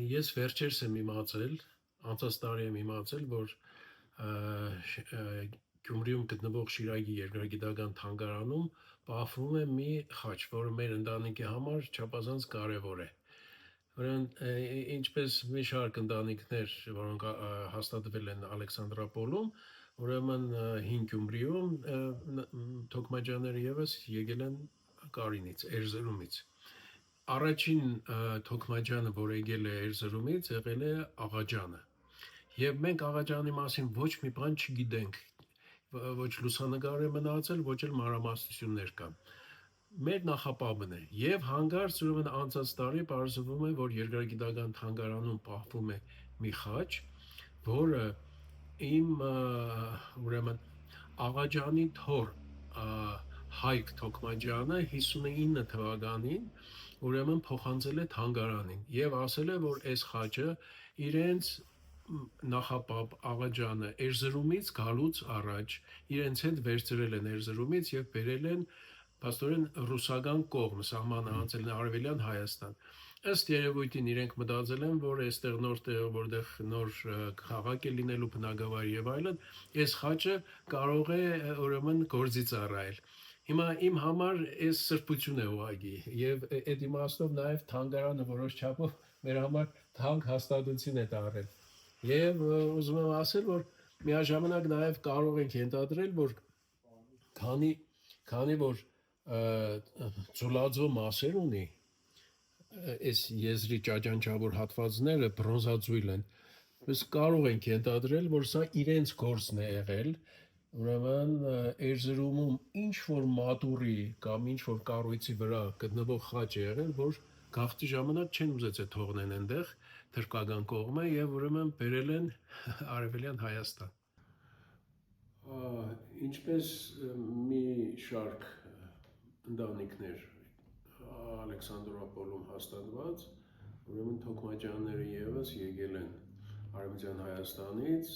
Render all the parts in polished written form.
Ես վերջերս եմ իմացել, անցած տարի եմ իմացել, որ Գյումրիում գտնվող Շիրակի երկրագիտական թանգարանում պահվում է մի խաչ, որը մեր ընտանիքի համար չափազանց կարևոր է։ Ուրեմն ինչպես մի շարք ընտանիքներ, որոնք հաստատվել են Ալեքսանդրապոլում, ուրեմն հին Գյումրիում թոքմաջաները եւս եկել են Կարինից, Էրզրումից։ Առաջին թոքմաջանը, որ եկել է Էրզրումից, եղել է Աղաջանը։ Եվ մենք Աղաջանի մասին ոչ մի բան չգիտենք, ոչ լուսանկար է մնացել, ոչ էլ մանրամասնություններ կան։ Մեր նախապահն է եւ հանգարց ուրեմն անցած տարի բարձվում է, որ երկրագիտական թանգարանում պահվում է մի խաչ, որը իմ ուրեմն Աղաջանի թոր Հայկ Թոքմաջյանը 59 թվականին ուրեմն փոխանցել է թանգարանին եւ ասել է, որ այս խաչը իրենց նախապապ Աղաջանը Էրզրումից գալուց առաջ իրենց հետ վերցրել են Էրզրումից եւ բերել են փաստորեն ռուսական կողմ, սահմանը անցել են Արևելյան Հայաստան։ Ըստ երևույթին իրենք մտածել են, որ այստեղ նոր տեղ, որտեղ նոր քաղաք է լինելու բնակավայր եւ այլն, այս խաչը կարող է ուրեմն գործի ծառայել։ Հիմա իմ համար այս սրբություն է ուղղակի եւ այդ իմաստով նաեւ թանգարանը որոշ չափով մեր համար թանկ հաստատություն է դարել։ Եվ ուզում եմ ասել, որ միաժամանակ նաեւ կարող ենք ենթադրել, որ քանի որ ծուլաձո մասեր ունի, այս եզրի ճաճանճավոր հատվածները բրոնզաձույլ են, biz կարող ենք ենթադրել, որ սա իրենց գործն է եղել, ուրեմն Էրզրումում ինչ որ մատուրի կամ ինչ որ կառույցի վրա գտնվող խաչ է եղել, որ գաղթի ժամանակ չեն ուզեցել թողնեն այնտեղ թրկական կողմը եւ ուրեմն բերել են Արևելյան Հայաստան։ Ինչպես մի շարք ընտանիքներ Ալեքսանդրոպոլում հաստատված, ուրեմն թոքմաջյանները եւս եկել են Արևմտյան Հայաստանից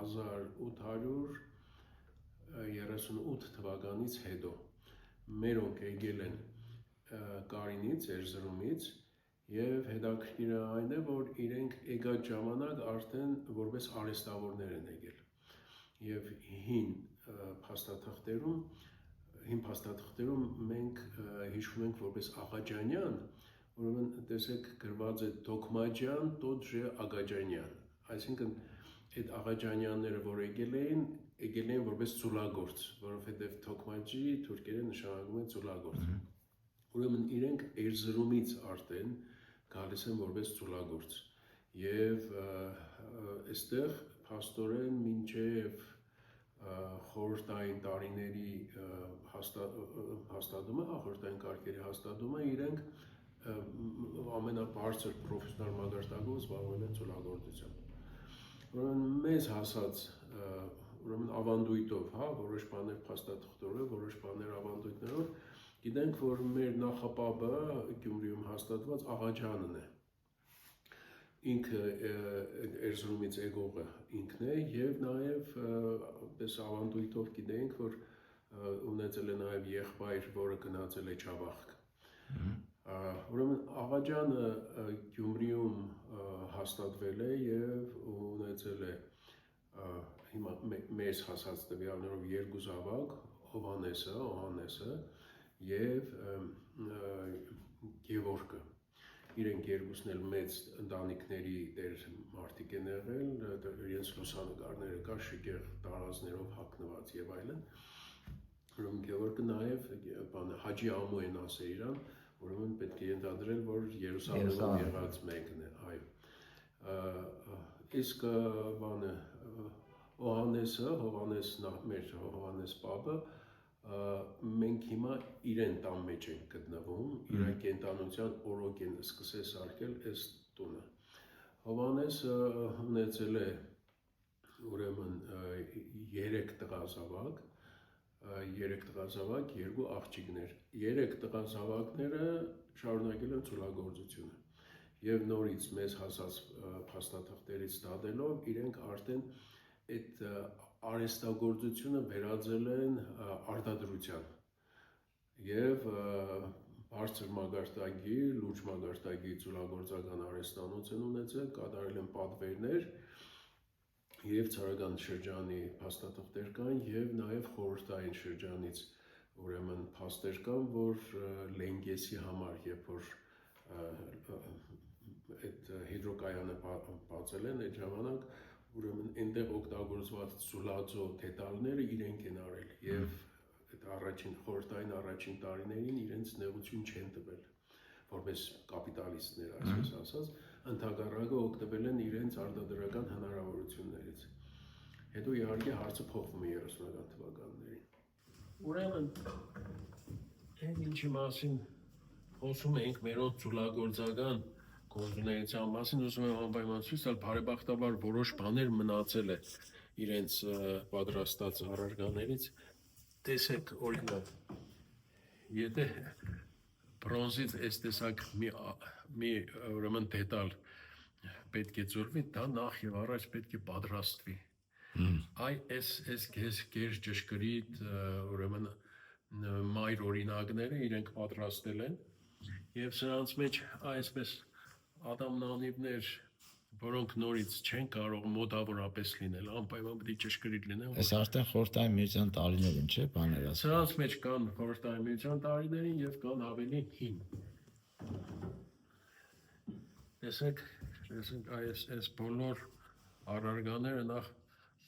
1838 թվականից հետո մերոնք եկել են Կարինից, Էրզրումից եւ հետաքրքիրը այն է, որ իրենք եկած ժամանակ արդեն որպես արհեստավորներ են եկել եւ հին փաստաթղթերում մենք հիշում ենք որպես Աղաջանյան, ուրեմն տեսեք գրված է Թոքմաջյան Տոջե Աղաջանյան, այսինքն այդ Աղաջանյանները, որ եկել էին որպես ծուլագործ, որովհետև թոքմաջի թուրքերեն նշանակում է ծուլագործ։ Ուրեմն իրենք Էրզրումից արդեն գալիս են որպես ծուլագործ։ Եվ այստեղ փաստորեն մինչև խորհրդային տարիների հաստատումը, խորհրդային կարգերի հաստատումը իրենք ամենաբարձր պրոֆեսիոնալ մակարդակով զբաղվել են ծուլագործությամբ։ Ուրեմն մեզ հասած ուրեմն ավանդույթով, հա, որոշ բաներ փաստաթղթերով, որոշ բաներ ավանդույթներով, գիտենք, որ մեր նախապապը Գյումրիում հաստատված Աղաջանն է։ Ինքը Էրզրումից եկողը ինքն է եւ նաեւ պես ավանդույթով գիտենք, որ ունեցել է նաեւ եղբայր, որը գնացել է Չավախք։ Ուրեմն Աղաջանը Գյումրիում հաստատվել է եւ ունեցել է հիմա մեզ հասած տվյալներով երկու զավակ, Հովհաննեսը եւ Գևորգը։ Իրենք երկուսն էլ մեծ ընտանիքների տեր մարդիկ են եղել, իրենց լուսանկարները կա շիկեղ տարազներով հագնված եւ այլն։ Ուրեմն Գևորգը նաեւ Հաջի Ամու են ասել իրան, ուրեմն պետք է ենթադրել, որ Երուսաղեմում եղած մեկն է, այո։ Իսկ բանը Հովհաննես պապը մենք հիմա իրեն տան մեջ ենք գտնվում, իր կենտանության օրոք են սկսել սարքել այս տունը։ Հովհաննեսը ունեցել է ուրեմն 3 տղազավակ, 2 աղջիկներ։ 3 տղազավակները շարունակել են ծուլագործությունը։ Եվ նորից մեզ հասած փաստաթղթերից դատելով իրենք արդեն այդ արհեստագործությունը վերածել են արտադրության եւ բարձր մագարտագիր, լուրջ մագարտագիր ծուլագործական արհեստանոց են ունեցել, կատարել են պատվերներ և Ցարական շրջանի փաստաթղթեր կան և նաև խորհրդային շրջանից ուրեմն փաստեր կան, որ Լենգեսի համար, երբ որ այդ հիդրոկայանը բացել են այդ ժամանակ, ուրեմն այնտեղ օգտագործված ծուլաձո դետալները իրենք են արել և խորհրդային առաջին տարիներին իրենց նեղություն չեն տվել, որպես կապիտալիստներ, այսպես ասած, ընդհակառակը օգտվել են իրենց արտադրական հնարավորություններից։ Հետո իհարկե հարցը փոխվում է 30-ական թվականներին։ Ուրեմն, այն ինչի մասին խոսում ենք մերոց ծուլագործական գործունեության մասին, ուզում եմ անպայման ցույց տալ, բարեբախտաբար որոշ բաներ մնացել է իրենց պատրաստած առարկաներից։ Տեսեք, օրինակ, եթե բրոնզից այս տեսակ մի ուրեմն դետալ պետք է ձուլվի, դա նախ եւ առաջ պետք է պատրաստվի։ Այս գեր ճշգրիտ ուրեմն մայր օրինակները իրենք պատրաստել են եւ սրանց մեջ այսպես ադամնանիվներ, որոնք նորից չեն կարող մոտավորապես լինել, անպայման պետք է ճշգրիտ լինեն։ Այս արդեն խորհրդային միության տարիներին, չէ՞, բաներ ասում։ Սրանց մեջ կան խորհրդային միության տարիներին եւ կան ավելի հին։ Տեսեք, այս բոլոր առարկաները նախ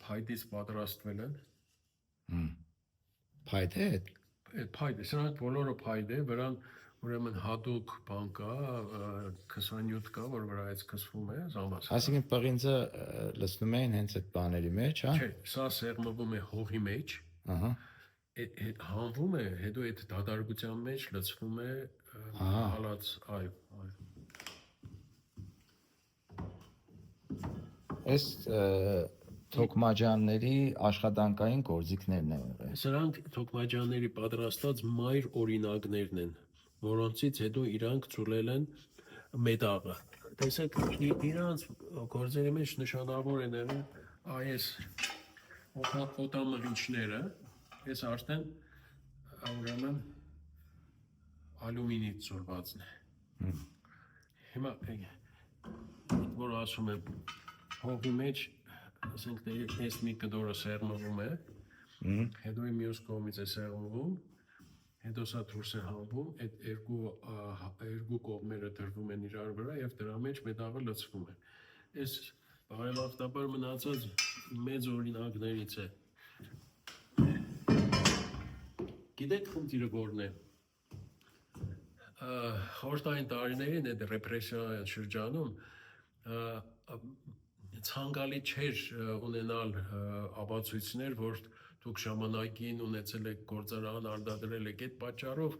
փայտից պատրաստվել են։ Փայտ է։ Փայտ է, սրանք բոլորը փայտ է, վրան ուրեմն հատուկ բան կա, 27 կա, որ վրայից քսվում է, զամաս։ Այսինքն պղինձը լցնում էին հենց այդ բաների մեջ, հա։ Չէ, սա սեղմվում է հողի մեջ։ Ահա։ Հանվում է, հետո այդ դադարության մեջ լցվում է հալած, այո։ Այս թոքմաջանների աշխատանքային գործիքներն են եղել։ Սրանք թոքմաջանների պատրաստած մայր օրինակներն են, որոնցից հետո իրանք ծուլել են մետաղը։ Տեսեք, իրանց գործերի մեջ նշանավոր են եղել այս օտամղիչները, այս արդեն ուրեմն ալյումինից ծուլվածն է։ Հիմա որ ասում եմ հողի մեջ, ասենք այս մի կդորը սեղմվում է, հետո մյուս կողմից է սեղմվում, հետո սա դուրս է հանվում, այդ երկու կողմերը դրվում են իրար վրա եւ դրա մեջ մետաղը լցվում է։ Այս բարեբախտաբար մնացած մեծ օրինակներից է։ Գիտեք խնդիրը որն է։ Խորհրդային տարիներին այդ ռեպրեսիա շրջանում ցանկալի չէր ունենալ ապացույցներ, որ դուք ժամանակին ունեցել եք գործարան, արտադրել եք, այդ պատճառով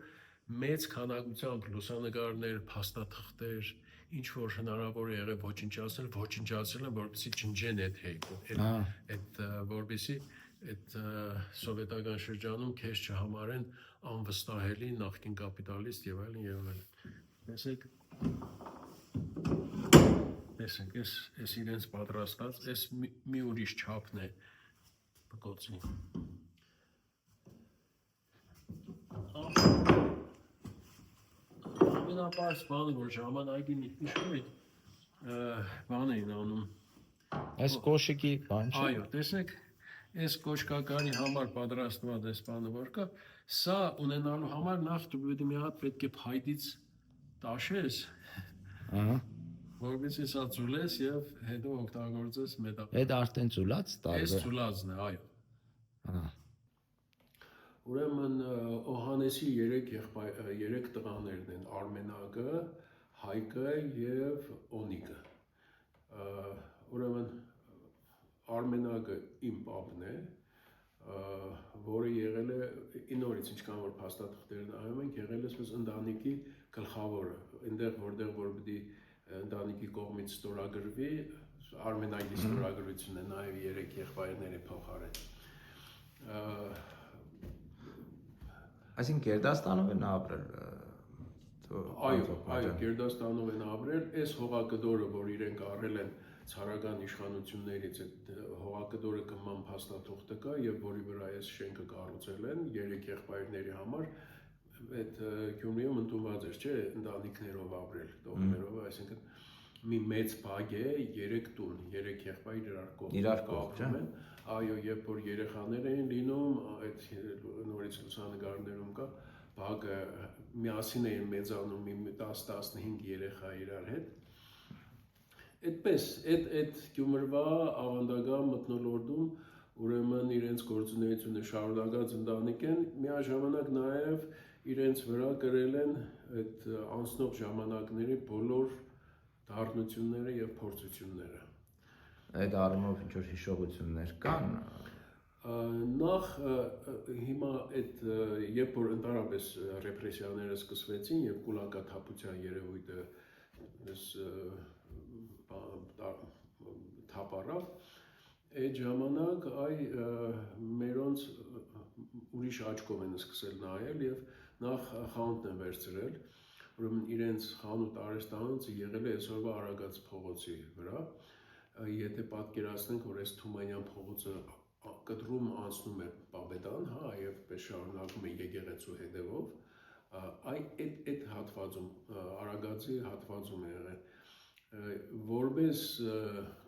մեծ քանակությամբ լուսանկարներ, փաստաթղթեր, ինչ որ հնարավոր է եղել ոչնչացել են, որպեսզի ջնջեն այդ հեյկը, այդ որպեսզի այդ սովետական շրջանում քեզ չհամարեն անվստահելի նախկին կապիտալիստ եւ այլն եւ այլն։ Տեսեք, այս իրենց պատրաստած, այս մի ուրիշ չափն է բկոցի։ Ամենապարզ բանը, որ ժամանակին իշխորից բան էին անում։ Այս կոշիկի բան չէ։ Այո, տեսեք, այս կոշկակարի համար պատրաստված այս բանը որ կա, սա ունենալու համար նախ դու մի հատ պետք է փայտից տաշես, որպեսզի սա ծուլես եւ հետո օգտագործես մետաղ։ Այդ արդեն ծուլած տարբեր։ Այս ծուլածն է, այո։ Ուրեմն Օհանեսի 3 տղաներն են՝ Արմենագը, Հայկը եւ Օնիկը։ Ուրեմն Արմենագը իմ պապն է, որը եղել է նորից ինչքան որ փաստաթղթերն նայում ենք, եղել է այսպես ընտանիքի գլխավորը, այնտեղ որտեղ որ պիտի ընտանիքի կողմից ստորագրվի, Արմենագի ստորագրությունն է նաև 3 եղբայրների փոխարեն։ Այսինքն Գերդաստանով են ապրել։ Այո, Գերդաստանով են ապրել, այս հողակտորը, որ իրենք առել են ցարական իշխանություններից, այդ հողակտորը կման փաստաթուղթը կա եւ որի վրա այս շենքը կառուցել են 3 եղբայրների համար, այդ Գյումրիում ընդունված էր, չէ, ընտանիքներով ապրել, տողերով, այսինքն մի մեծ բակ է, 3 տուն, 3 եղբայր իրար կողմ են, այո, երբ որ երեխաներ էին լինում, այդ նորից լուսանկարներում կա, բակը միասին էին մեծանում, 10-15 երեխա իրար հետ, այդպես, այդ Գյումրվա ավանդական մթնոլորտում, ուրեմն իրենց գործունեությունը շարունակած ընտանիք են, միաժամանակ նաև իրենց վրա կրել են այդ անցնող ժամանակների բոլոր դառնությունները եւ փորձությունները։ Այդ առումով ինչ որ հիշողություններ կան։ Նախ հիմա այդ երբ որ ընդհանրապես ռեպրեսիաները սկսվեցին եւ կուլակաթափության երևույթը թափառավ, այդ ժամանակ մերոնց ուրիշ աչքով են սկսել նայել եւ նախ խանութն են վերցրել, ուրեմն իրենց խանութ արհեստանոցը եղել է այսօրվա Արագած փողոցի վրա, եթե պատկերացնենք, որ այս Թումանյան փողոցը կտրում անցնում է Պապեդան, հա, եւ պես շարունակում է եկեղեցու հետևով, այդ հատվածում Արագածի հատվածում է եղել, որպես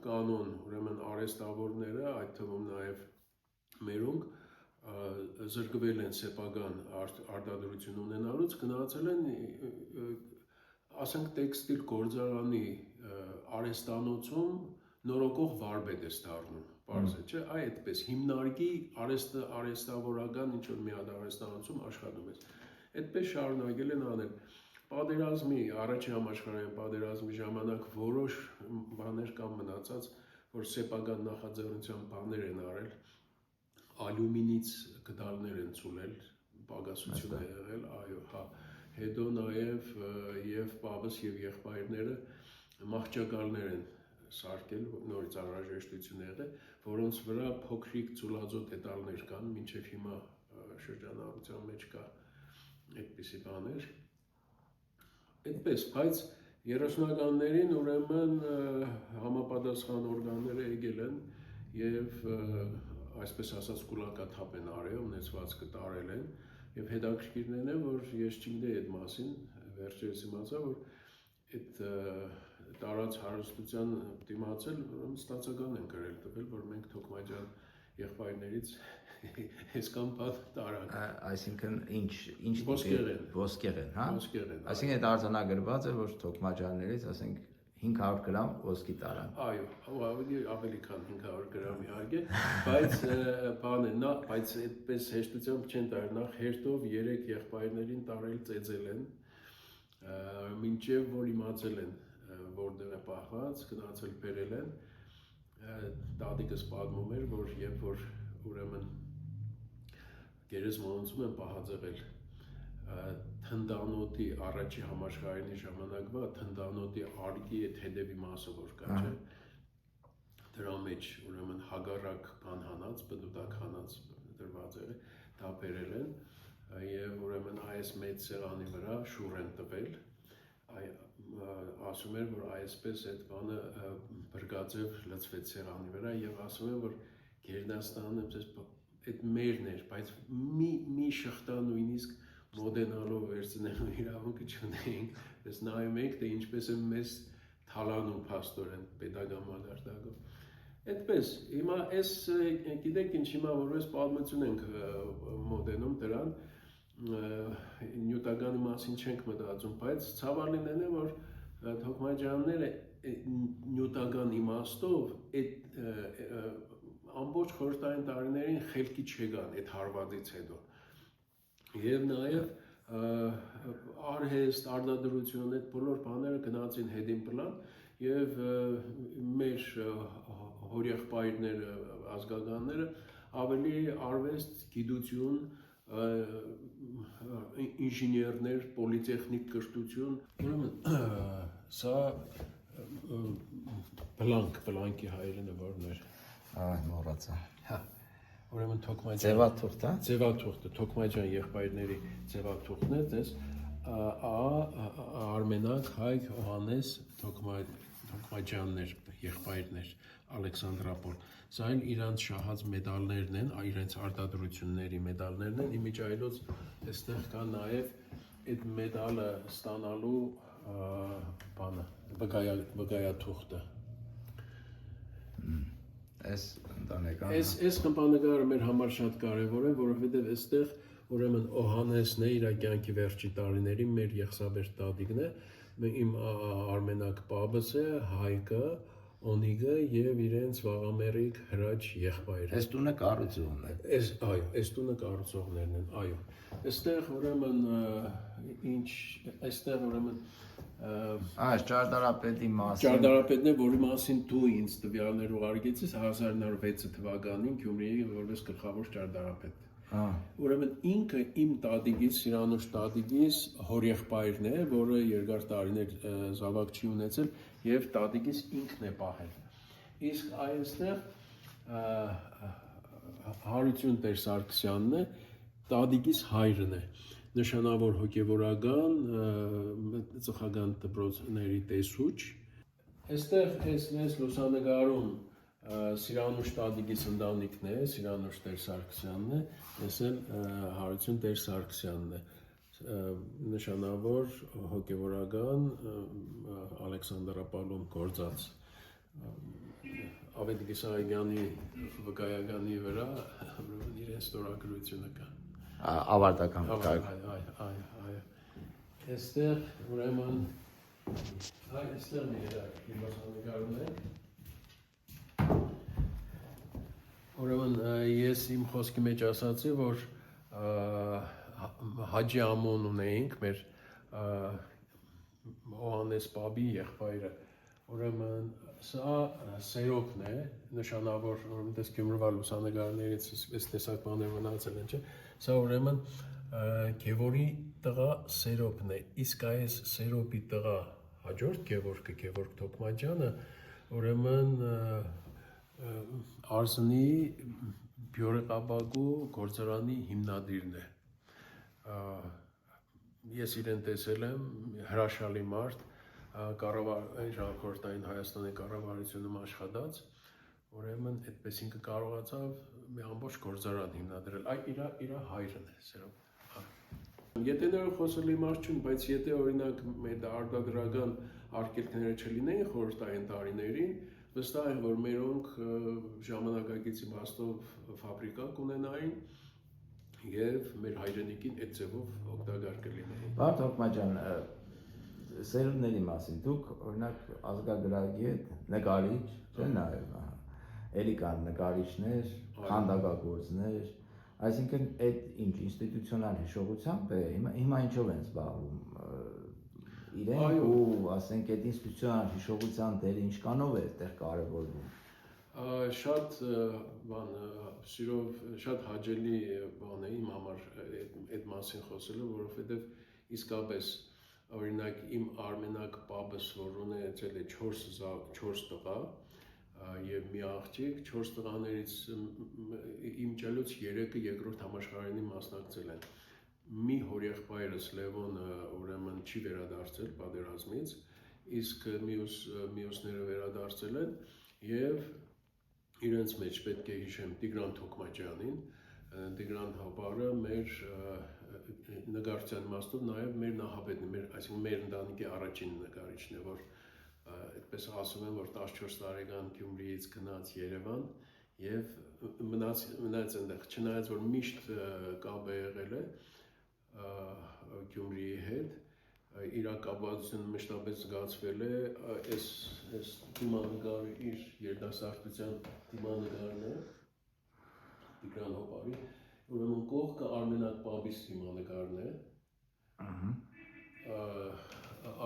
կանոն, ուրեմն արհեստավորները, այդ թվում նաեւ մերոնք զրկվել են սեփական արտադրություն ունենալուց, գնացել են, ասենք տեքստիլ գործարանի արհեստանոցում նորոգող վարպետ է դառնում, բարձր չէ, այդպես հիմնարկի արհեստավորական ինչ որ մի հատ արհեստանոցում աշխատում է, այդպես շարունակել են անել, պատերազմի, առաջին համաշխարհային պատերազմի ժամանակ որոշ բաներ կան մնացած, որ սեփական նախաձեռնության բաներ են արել, ալյումինից գդալներ են ցուլել, պակասություն է եղել, այո, հա, հետո նաև եւ պապս եւ եղբայրները մահճակալներ են սարքել, նորից անհրաժեշտություն է եղել, որոնց վրա փոքրիկ ցուլածո դետալներ կան, մինչեւ հիմա շրջանառության մեջ կա այդպիսի բաներ։ Այդպես, բայց 30-ականներին ուրեմն համապատասխան օրգանները եկել են եւ այսպես ասած կուլակաթափ են արել, ունեցվածքը տարել են եւ հետաքրքիրն է, որ ես չգիտեի այդ մասին, վերջերս իմացա, որ այդ տարած հարստության դիմացել, ուրեմն ստացական են գրել տվել, որ մենք Թոքմաջյան եղբայրներից այսքան բան տարանք։ Այսինքն ինչ ոսկեղեն, հա։ Ոսկեղեն։ Այսինքն այդ արձանագրված է, որ Թոքմաջյաններից, ասենք 500 գրամ ոսկի տարան։ Այո, ավելի քան 500 գրամ իհարկե, բայց բան է, բայց այդպես հեշտությամբ չեն տարել, նախ հերթով 3 եղբայրներին տարել ծեծել են, մինչև որ իմացել են, որտեղ է պահված, գնացել բերել են, տատիկս պատմում էր, որ երբ որ ուրեմն գերեզմանոցում են պահածեղել թնդանոթի առաջի համաշխարհային ժամանակվա թնդանոթի արգի այդ հետևի մասը որ կա, չէ, դրա մեջ ուրեմն հագարակ բան հանած, բնութակ հանած դրված է, դա բերել են եւ ուրեմն այս մեծ սեղանի վրա շուռ են տվել, ասում էր, որ այսպես այդ բանը բրգաձև լցվեց սեղանի վրա եւ ասում են, որ Գերդաստանը այդ մերն էր, բայց մի շղթա նույնիսկ մոդենալով վերցնելու իրավունքը չունեինք, ես նայում ենք, թե ինչպես է մեզ թալանում փաստորեն պետական մակարդակով։ Այդպես, հիմա այս գիտեք ինչ, հիմա որպես պատմություն ենք մոդենում դրան, նյութականի մասին չենք մտածում, բայց ցավալին է, որ Թոքմաջյանները նյութական իմաստով այդ ամբողջ խորհրդային տարիներին խելքի չեկան այդ հարվածից հետո։ Եվ նաև արհեստ, արտադրություն, այդ բոլոր բաները գնացին հետին պլան եւ մեր հորեղբայրները, ազգականները ավելի արվեստ, գիտություն, ինժեներներ, պոլիտեխնիկ կրթություն, ուրեմն սա բլանկի հայրենը որն էր։ Այ մոռացա։ Հա։ Ուրեմն Թոքմաջյան Ձևաթուղթը, Ձևաթուղթը, Թոքմաջյան եղբայրների ձևաթուղթն է, դες Արմենակ Հայկ Հովհաննես Թոքմաջյաններ եղբայրներ Ալեքսանդրապոլ։ Սա էլ իրանց շահած մեդալներն են, իրենց արտադրությունների մեդալներն են, իմիջայլոց այստեղ կա նաև այդ մեդալը ստանալու բանը վկայաթուղթը։ Այս ընտանեկան Այս խմբանկարը մեր համար շատ կարևոր է, որովհետև այստեղ ուրեմն Օհանեսն է իր կյանքի վերջի տարիներին մեր եղսաբեր տատիկն է, իմ Արմենակ պապս է, Հայկը, Օնիգը եւ իրենց Վաղամերիկ Հրաչ եղբայրը։ Այս տունը կառուցողն է։ Այո, այս տունը կառուցողներն են, այո։ Այստեղ ուրեմն Այս Ճարտարապետի մասին։ Ճարտարապետն է, որի մասին դու ինձ տվյալներ ուղարկեցիր 1906 թվականին Գյումրիի որպես գլխավոր ճարտարապետ։ Ուրեմն ինքը իմ տատիկից, Սիրանուշ տատիկից հորեղբայրն է, որը երկար տարիներ զավակ չի ունեցել եւ տատիկից ինքն է պահել։ Իսկ այստեղ Հարություն Տեր Սարգսյանն է, տատիկից հայրն է, նշանավոր հոգևորական ծխական դպրոցների տեսուչ։ Այստեղ այս լուսանկարում Սիրանուշ տատիկից ընտանիքն է, Սիրանուշ Տեր Սարգսյանն է, ես էլ Հարություն Տեր Սարգսյանն է, նշանավոր հոգևորական Ալեքսանդրապոլում գործած Ավետ Գիսայանի վկայականի վրա իրեն ստորագրությունը կա։ Ավարտական Այո։ Այստեղ ուրեմն այստեղ մի լուսանկարում է։ Ուրեմն ես իմ խոսքի մեջ ասացի, որ Հաջի Ամոն ունեինք մեր Օհանես պապի եղբայրը։ Ուրեմն սա Սերոպն է, նշանավոր որպես Գյումրվա լուսանկարներից այս տեսակ բաներ մնացել են, չէ՞։ Սա ուրեմն Գևորի տղա Սերոպն է, իսկ այս Սերոպի տղա հաջորդ Գևորգ Թոքմաջյանը ուրեմն Արզնի բյուրեղապակու գործարանի հիմնադիրն է։ Ես իրեն տեսել եմ, հրաշալի մարդ, ժողովրդային Հայաստանի կառավարությունում աշխատած, ուրեմն այդպես ինքը կարողացավ մի ամբողջ գործարան հիմնադրել, իր հայրն է, Սերոպ։ Եթե նրա խոսելի մարդ չուն, բայց եթե օրինակ մեր արտադրական արկելքները չլինեին խորհրդային տարիներին, վստահ եմ, որ մերոնք ժամանակակից իմաստով ֆաբրիկա կունենային եւ մեր հայրենիքին այդ ձևով օգտակար կլինեին։ Բարդ Թոքմաջյան, սերունդների մասին դուք օրինակ ազգագրագի հետ նկարիչ, չէ՞ նաեւ, էլի կան նկարիչներ, քանդակագործներ, այսինքն այդ ինչ ինստիտուցիոնալ հիշողությամբ է, հիմա ինչով են զբաղվում իրենք ու ասենք այդ ինստիտուցիոնալ հիշողության դերը ինչքանով է այդտեղ կարևորվում։ Շատ բան սիրով շատ հաճելի բան է իմ համար այդ մասին խոսելը, որովհետև իսկապես օրինակ իմ Արմենակ պապս, որ ունեցել է 4 տղա եւ մի աղջիկ, 4 տղաներից իմ ճելուց 3-ը երկրորդ համաշխարհային մասնակցել են։ Մի հորեղբայրս Լևոնը ուրեմն չի վերադարձել պատերազմից, իսկ մյուսները վերադարձել են եւ իրենց մեջ պետք է հիշեմ Տիգրան Թոքմաջյանին, Տիգրան Հապարը մեր նկարչության իմաստով նաև մեր նահապետն է, այսինքն մեր ընտանիքի առաջին նկարիչն է, որ այդպես ասում են, որ 14 տարեկան Գյումրիից գնաց Երևան եւ մնաց այնտեղ, չնայած որ միշտ կապ եղել է Գյումրիի հետ, իր կապվածությունը մշտապես զգացվել է, այս դիմանկարը իր երիտասարդության դիմանկարն է, Տիգրան Հոպարի, ուրեմն կողքը Արմենակ պապիս դիմանկարն է,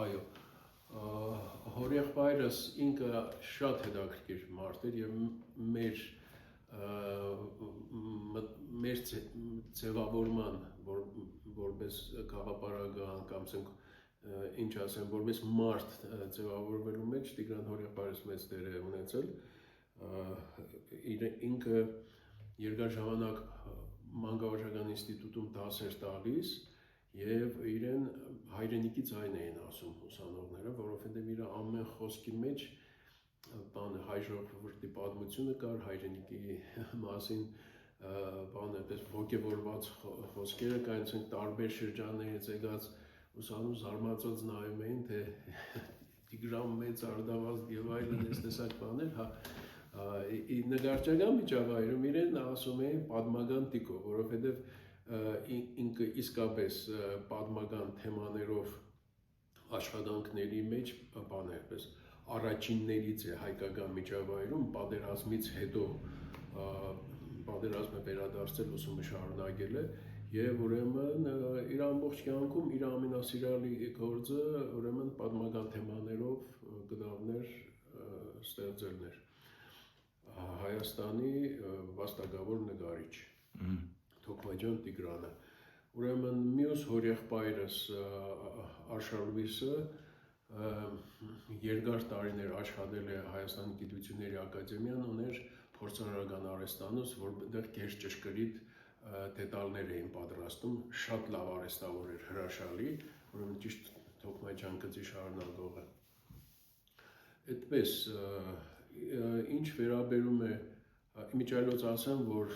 այո, հորեղբայրս ինքը շատ հետաքրքիր մարդ էր եւ մեր ձևավորման որպես գաղափարական կամ ինչ ասեմ, որպես մարդ ձևավորվելու մեջ Տիգրան հորեղբայրս մեծ դեր է ունեցել, ինքը երկար ժամանակ մանկավարժական ինստիտուտում դաս էր տալիս եւ իրեն հայրենիքի ձայն էին ասում ուսանողները, որովհետեւ իր ամեն խոսքի մեջ բանը հայ ժողովրդի պատմությունը կար, հայրենիքի մասին բանը այդպես ոգևորված խոսքերը կային, տարբեր շրջաններից եկած ուսանում զարմացած նայում էին, թե Տիգրան մեծ Արդավազդ եւ այլն այս տեսակ բաներ, հա նկարչական միջավայրում իրեն ասում էին պատմական տիկո, որովհետեւ ինքը իսկապես պատմական թեմաներով աշխատանքների մեջ բան է, պես առաջիններից է հայկական միջավայրում պատերազմից հետո պատերազմը վերադարձել ուսումը շարունակել է եւ ուրեմն իր ամբողջ կյանքում իր ամենասիրալի գործը ուրեմն պատմական թեմաներով գդավներ ստեղծելն էր Հայաստանի վաստակավոր նկարիչ Թոքմաջան Տիգրանը ուրեմն մյուս հորեղբայրս Արշալույսը երկար տարիներ աշխատել է Հայաստանի Գիտությունների Ակադեմիան ուներ փորձարարական արհեստանոց, որտեղ կես ճշգրիտ դետալներ էին պատրաստում, շատ լավ արհեստավոր էր, հրաշալի, ուրեմն ճիշտ Թոքմաջան գծի շարունակողը։ Այդպես, ինչ վերաբերում է, իմիջիայլոց ասեմ, որ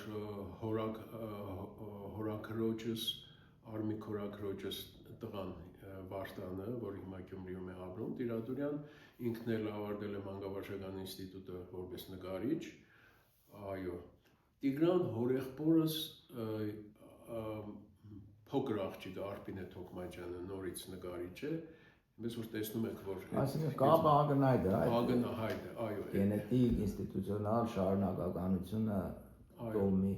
հորաքրոջս, Արմիկ հորաքրոջս տղան Վարդանը, որ հիմա Գյումրիում է ապրում, Տիրատուրյան, ինքն էլ ավարտել է Մանկավարժական ինստիտուտը որպես նկարիչ, այո, Տիգրան հորեղբորս փոքր աղջիկ Արփինե Թոքմաջյանը նորից նկարիչ է, մեզ որ տեսնում եք, որ այսինքն կապը ակնհայտ է, ակնհայտ է, այո, գենետիկ, ինստիտուցիոնալ շարունակականությունը կողմի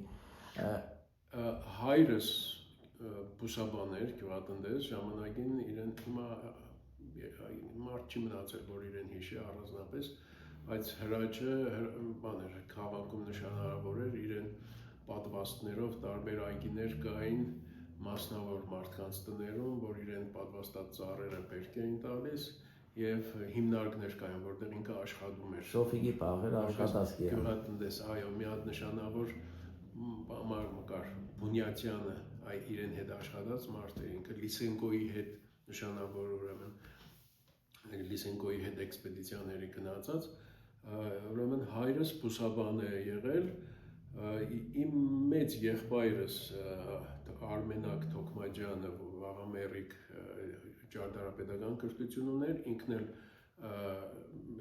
հայրս բուսաբան էր, գյուղատնտես, ժամանակին իրեն հիմա մարդ չի մնացել, որ իրեն հիշի առանձնապես, բայց հրաչը բան էր, քաղաքում նշանավոր էր, իրեն պատվաստներով տարբեր այգիներ կային մասնավոր մարդկանց տներում, որ իրեն պատվաստած ծառերը բերք էին տալիս եւ հիմնարկներ կային, որտեղ ինքը աշխատում էր։ Սոֆիգի պահեր աշխատասկի։ Գյուղատնտես, այո, մի հատ նշանավոր Մակար Բունյատյանը իրեն հետ աշխատած մարդ է, ինքը Լիսենկոյի հետ նշանավոր ուրեմն Լիսենկոյի հետ էքսպեդիցիաների գնացած, ուրեմն հայրս բուսաբան է եղել, իմ մեծ եղբայրս Արմենակ Թոքմաջյանը վաղամերիկ ճարտարապետական կրթություն ուներ, ինքն էլ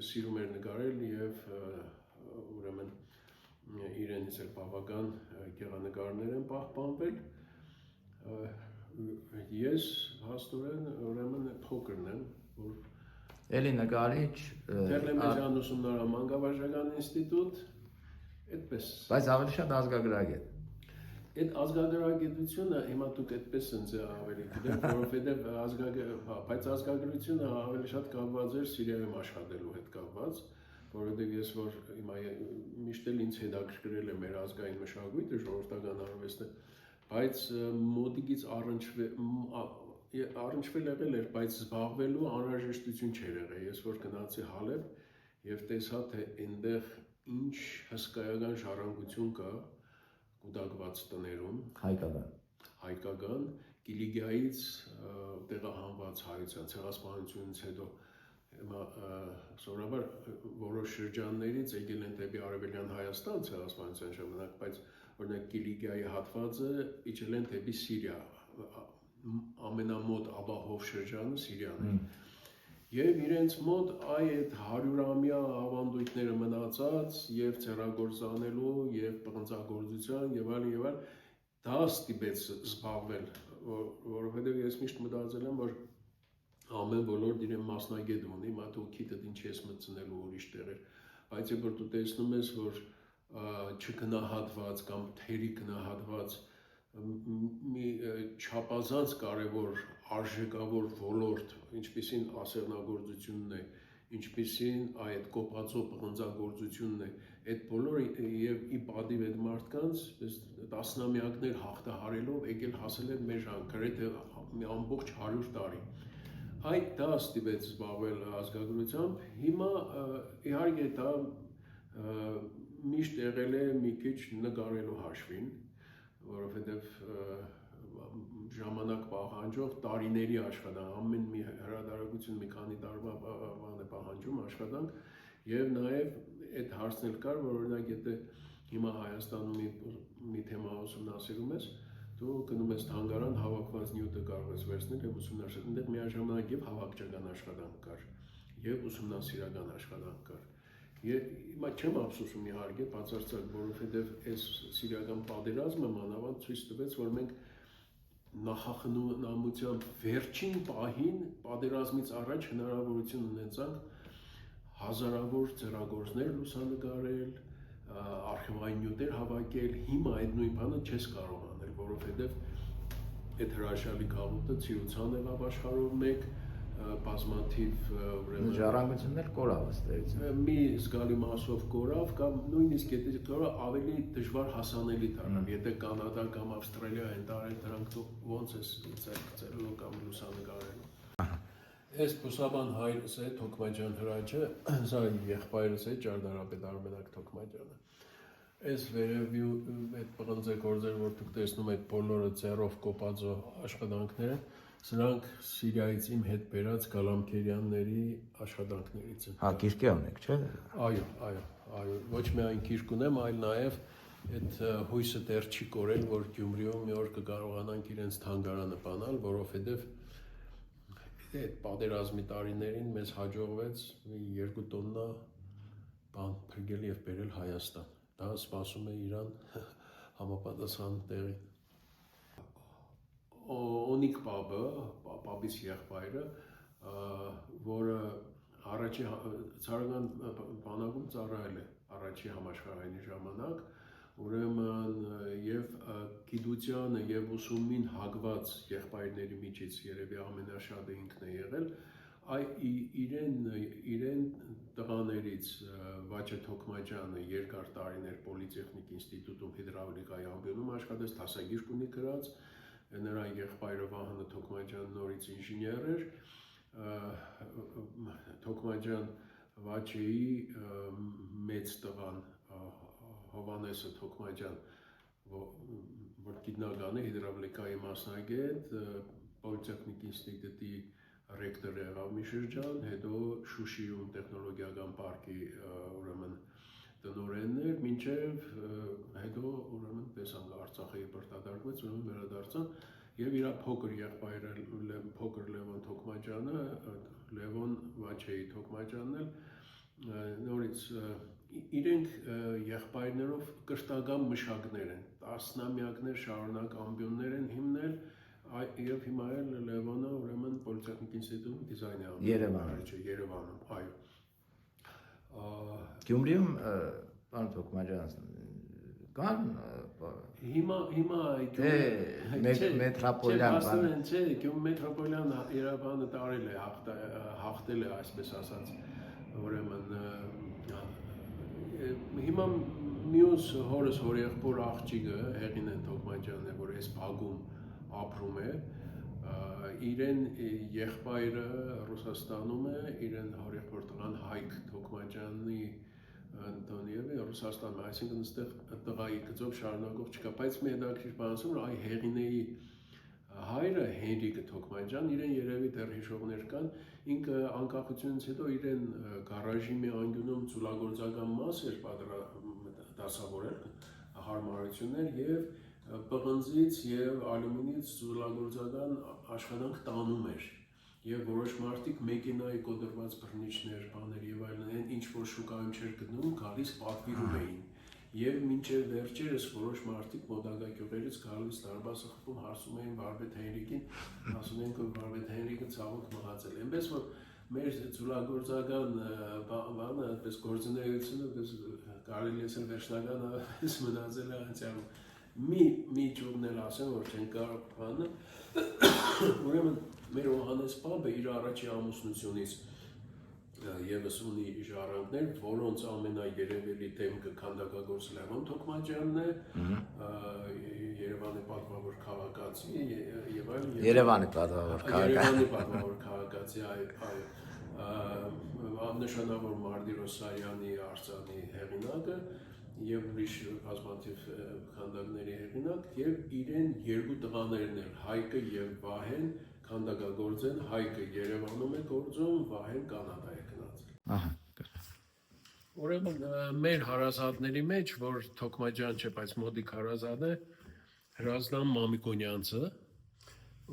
սիրում էր նկարել եւ ուրեմն իրենից էլ բավական գեղանկարներ են պահպանվել, ես հաստորեն ուրեմն փոքրն եմ, որ Էլի նկարիչ Տերլեմեզյան ուսումնարան Մանկավարժական ինստիտուտ, այդպես։ Բայց ավելի շատ ազգագրագետ։ Այդ ազգագրագետությունը հիմա դուք այդպես ընձ է ավելի գիտեք, որովհետև բայց ազգագրությունը ավելի շատ կապված էր Սիրիայում աշխատելու հետ կապված, որովհետև ես որ հիմա միշտ էլ ինձ հետաքրքրել է մեր ազգային մշակույթը, ժողովրդական արվեստը, բայց մոտիկից առնչվել եղել էր, բայց զբաղվելու անհրաժեշտություն չէր եղել, ես որ գնացի Հալեբ եւ տեսա թե այնտեղ ինչ հսկայական ժառանգություն կա կուտակված տներում, հայկական, Կիլիգիայից տեղահանված հայության ցեղասպանությունից հետո սովորաբար որոշ շրջաններից եկել են դեպի Արևելյան Հայաստան ցեղասպանության ժամանակ, բայց օրինակ Կիլիգիայի հատվածը իջել են դեպի Սիրիա, ամենամոտ ապահով շրջանը Սիրիան է։ Եվ իրենց մոտ այդ 100-ամյա ավանդույթները մնացած եւ ցեղագործանելու եւ պղնձագործության եւ այլն դա ստիպեց զբաղվել, որովհետեւ ես միշտ մտածել եմ, որ ամեն ոլորտ իրեն մասնագետ ունի, մա դու քիթդ ինչ ես մտցնելու ուրիշ տեղեր, բայց երբ որ դու տեսնում ես, որ չգնահատված կամ թերի գնահատված մի չափազանց կարևոր արժեքավոր ոլորտ, ինչպիսին ասեղնագործությունն է, ինչպիսին այդ կոպածո պղնձագործությունն է, այդ բոլորը եւ ի պատիվ այդ մարդկանց տասնամյակներ հաղթահարելով եկել հասել են մեր գրեթե մի ամբողջ 100 տարի։ Այդ դա ստիպեց զբաղվել ազգագրությամբ, հիմա իհարկե դա միշտ եղել է մի քիչ նկարելու հաշվին, որովհետև ժամանակ պահանջող տարիների աշխատանք, ամեն մի հրատարակություն մի քանի տարվա բան է պահանջում աշխատանք եւ նաեւ այդ հարցն էլ կար, որ օրինակ եթե հիմա Հայաստանում մի թեմա ուսումնասիրում ես, դու գնում ես թանգարան, հավաքված նյութը կարող ես վերցնել եւ ուսումնասիրել։ Այնտեղ միաժամանակ եւ հավաքչական աշխատանք կար, եւ ուսումնասիրական աշխատանք կար։ Եվ հիմա չեմ ափսոսում իհարկե, բացարձակ, որովհետեւ այս սիրիական պատերազմը մանավանդ ցույց տվեց, որ մենք նախախնամությամբ վերջին պահին պատերազմից առաջ հնարավորություն ունեցանք հազարավոր ձեռագործներ լուսանկարել, արխիվային նյութեր հավաքել, հիմա այդ նույն բանը չես կարող անել, որովհետև այդ հրաշալի գաղութը ցիրուցան եղավ աշխարհով մեկ, բազմաթիվ ժառանգություններ կորավ ըստ մի զգալի մասով կորավ կամ նույնիսկ եթե կորավ ավելի դժվար հասանելի դառավ, եթե կանադա կամ ավստրալիա են տարել դրանք ոնց է ցերկցելու կամ լուսանկարելու։ Այս բուսաբան հայրս է Թոքմաջյան Հրաչը, սա եղբայրս է Ճարտարապետ Արմենակ Թոքմաջյանը։ Այս վերևի այդ պղնձե գործերը, որ դուք տեսնում եք բոլորը ձեռով կոպածո աշխատանքները, սրանք Սիրիայից իմ հետ բերած Գալամքերյանների աշխատանքներից են։ Հա, գիրկե ունեք, չէ՞։ Այո, ոչ միայն գիրք ունեմ, այլ նաև այդ հույսը դեռ չի կորել, որ Գյումրիում մի օր կկարողանանք իրենց թանգարանը բանալ, որովհետև այդ պատերազմի տարիներին մեզ հաջողվեց 2 տոննա բան փրկել եւ բերել Հայաստան։ Դա սպասում է Իրան համապատասխան տեղի։ Օնիկ Պաբը, Պաբից եղբայրը, որը առաջի ցարական բանակում ծառայել է առաջի համաշխարհային ժամանակ, ուրեմն եւ գիտությանը եւ ուսումին հագված եղբայրների միջից երևի ամենաշատը ինքն է եղել, իրեն տղաներից Վաչե Թոքմաջյանը երկար տարիներ Պոլիտեխնիկ ինստիտուտում հիդրավլիկայի ամբիոնում աշխատեց, դասագիրք ունի գրած, նրա եղբայրը Վահանը Թոքմաջյանը նորից ինժեներ էր, Թոքմաջյան Վաչեի մեծ տղան Հովանեսը Թոքմաջյան, որ գիտնական է, հիդրավլիկայի մասնագետ, Պոլիտեխնիկ ինստիտուտի ռեկտոր եղավ մի շրջան, հետո Շուշիում տեխնոլոգիական պարկի ուրեմն տնօրենն էր, մինչև հետո ուրեմն տեսանք Արցախը բռնադարվեց, ուրեմն վերադարձան եւ իր փոքր եղբայրը փոքր Լևոն Թոքմաջյանը, Լևոն Վաչեի Թոքմաջյանն էլ նորից իրենք եղբայրներով կրթական մշակներ են, տասնամյակներ շարունակ ամբիոններ են հիմնել եւ հիմա էլ Լևոնը ուրեմն Պոլիտեխնիկ ինստիտուտում դիզայն է անում Երևանում, այո։ Գյումրիում պարոն Թոքմաջյան կան հիմա մետրոպոլյան բան չէ, մետրոպոլյան Երևանը տարել է, հաղթել է այսպես ասած, ուրեմն հիմա մյուս հորս հորեղբոր աղջիկը Հեղինեն Թոքմաջյանն է, որ այս բակում ապրում է, իրեն եղբայրը Ռուսաստանում է, իրեն հորեղբոր տղան Հայկ Թոքմաջյանի Անտոնիևը Ռուսաստանում, այսինքն այստեղ տղայի գծով շարունակող չկա, բայց մի հետաքրքիր բան ասում, որ այ Հեղինեի հայրը Հենրիկը Թոքմաջյան, իրեն երևի դեռ հիշողներ կան, ինքը անկախությունից հետո իրեն գարաժի մի անկյունում ծուլագործական մաս էր դասավորել, հարմարություններ եւ պղնձից եւ ալյումինից ծուլագործական աշխատանք տանում էր եւ որոշ մարդիկ մեքենայի կոտրված բռնիչներ, բաներ եւ այլն, ինչ որ շուկայում չէր գտնում, գալիս պատվիրում էին եւ մինչեւ վերջերս որոշ մարդիկ մոդագա գյուղերից գալիս դարբասը խփում հարցում էին Վարպետ Հենրիկին, ասում են որ Վարպետ Հենրիկը ցավոք մահացել է։ Այնպես որ մեր ծուլագործական բանը, այդպես գործունեությունը, այդպես կարելի է ասել վերջնական այդպես մնացել է անցյալում։ Մի ճյուղն էլ ասեմ, որ չեն կարող բանը, ուրեմն մեր Հովհաննես Պաբը իր առաջի ամուսնությունից եւս ունի ժառանգներ, որոնց ամենաերևելի դեմքը քանդակագործ Լևոն Թոքմաջյանն է, Երևանի պատվավոր քաղաքացի եւ այլն։ Երևանի պատվավոր քաղաքացի, այո, նշանավոր Մարտիրոս Սարյանի արձանի հեղինակը եւ ուրիշ բազմաթիվ քանդակների հեղինակ եւ իրեն երկու տղաներն են, Հայկը եւ Վահեն քանդակագործ են, Հայկը Երևանում է գործում, Վահեն Կանադա է գնացել։ Ուրեմն մեր հարազատների մեջ, որ Թոքմաջյան չէ, բայց մոդիկ հարազատ է, Հրազդան Մամիկոնյանցը,